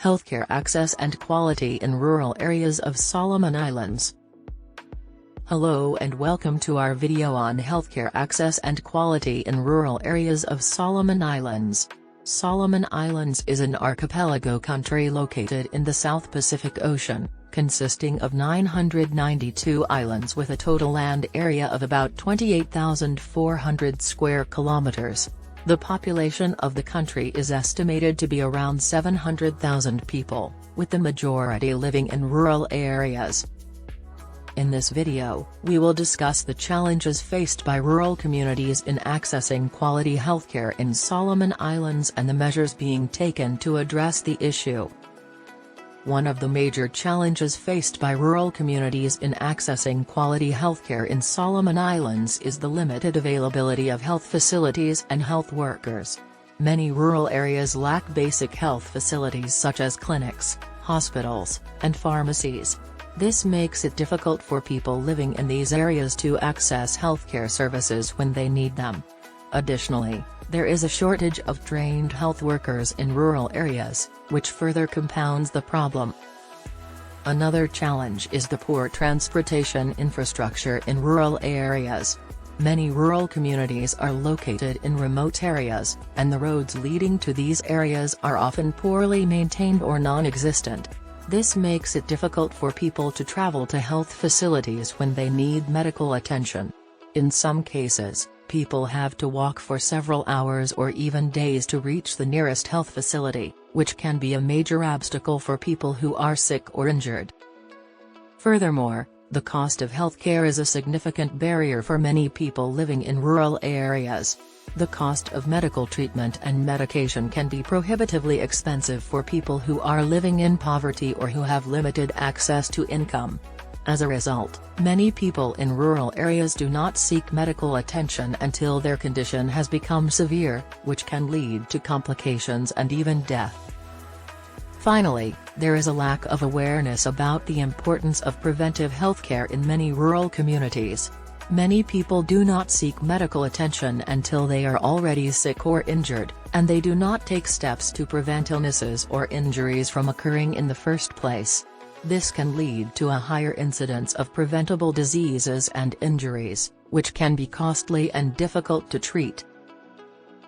Healthcare access and quality in rural areas of Solomon Islands. Hello and welcome to our video on healthcare access and quality in rural areas of Solomon Islands. Solomon Islands is an archipelago country located in the South Pacific Ocean, consisting of 992 islands with a total land area of about 28,400 square kilometers. The population of the country is estimated to be around 700,000 people, with the majority living in rural areas. In this video, we will discuss the challenges faced by rural communities in accessing quality healthcare in Solomon Islands and the measures being taken to address the issue. One of the major challenges faced by rural communities in accessing quality healthcare in Solomon Islands is the limited availability of health facilities and health workers. Many rural areas lack basic health facilities such as clinics, hospitals, and pharmacies. This makes it difficult for people living in these areas to access healthcare services when they need them. Additionally, there is a shortage of trained health workers in rural areas, which further compounds the problem. Another challenge is the poor transportation infrastructure in rural areas. Many rural communities are located in remote areas, and the roads leading to these areas are often poorly maintained or non-existent. This makes it difficult for people to travel to health facilities when they need medical attention. In some cases, people have to walk for several hours or even days to reach the nearest health facility, which can be a major obstacle for people who are sick or injured. Furthermore, the cost of healthcare is a significant barrier for many people living in rural areas. The cost of medical treatment and medication can be prohibitively expensive for people who are living in poverty or who have limited access to income. As a result, many people in rural areas do not seek medical attention until their condition has become severe, which can lead to complications and even death. Finally, there is a lack of awareness about the importance of preventive healthcare in many rural communities. Many people do not seek medical attention until they are already sick or injured, and they do not take steps to prevent illnesses or injuries from occurring in the first place. This can lead to a higher incidence of preventable diseases and injuries, which can be costly and difficult to treat.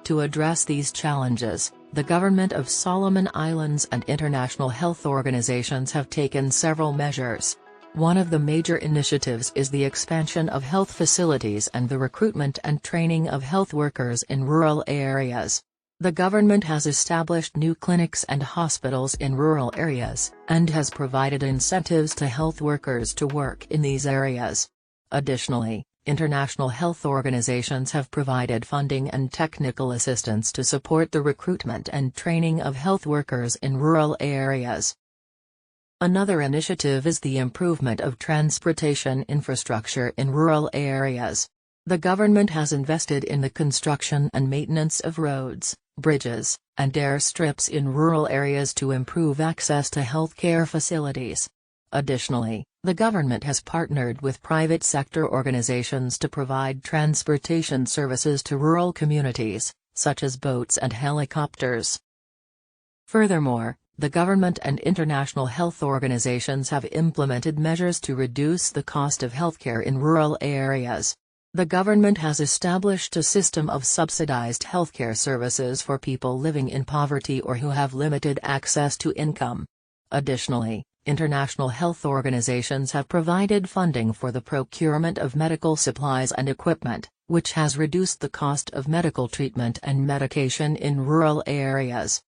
To address these challenges, the government of Solomon Islands and international health organizations have taken several measures. One of the major initiatives is the expansion of health facilities and the recruitment and training of health workers in rural areas. The government has established new clinics and hospitals in rural areas, and has provided incentives to health workers to work in these areas. Additionally, international health organizations have provided funding and technical assistance to support the recruitment and training of health workers in rural areas. Another initiative is the improvement of transportation infrastructure in rural areas. The government has invested in the construction and maintenance of roads, bridges, and airstrips in rural areas to improve access to healthcare facilities. Additionally, the government has partnered with private sector organizations to provide transportation services to rural communities, such as boats and helicopters. Furthermore, the government and international health organizations have implemented measures to reduce the cost of healthcare in rural areas. The government has established a system of subsidized healthcare services for people living in poverty or who have limited access to income. Additionally, international health organizations have provided funding for the procurement of medical supplies and equipment, which has reduced the cost of medical treatment and medication in rural areas.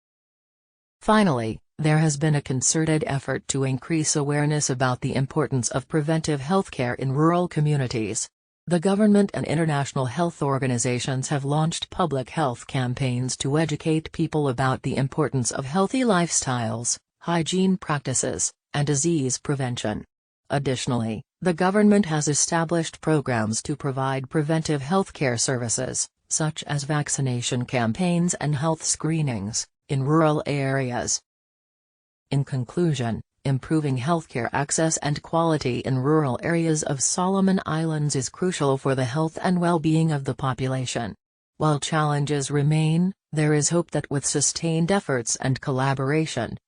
Finally, there has been a concerted effort to increase awareness about the importance of preventive healthcare in rural communities. The government and international health organizations have launched public health campaigns to educate people about the importance of healthy lifestyles, hygiene practices, and disease prevention. Additionally, the government has established programs to provide preventive healthcare services, such as vaccination campaigns and health screenings, in rural areas. In conclusion, improving healthcare access and quality in rural areas of Solomon Islands is crucial for the health and well-being of the population. While challenges remain, there is hope that with sustained efforts and collaboration,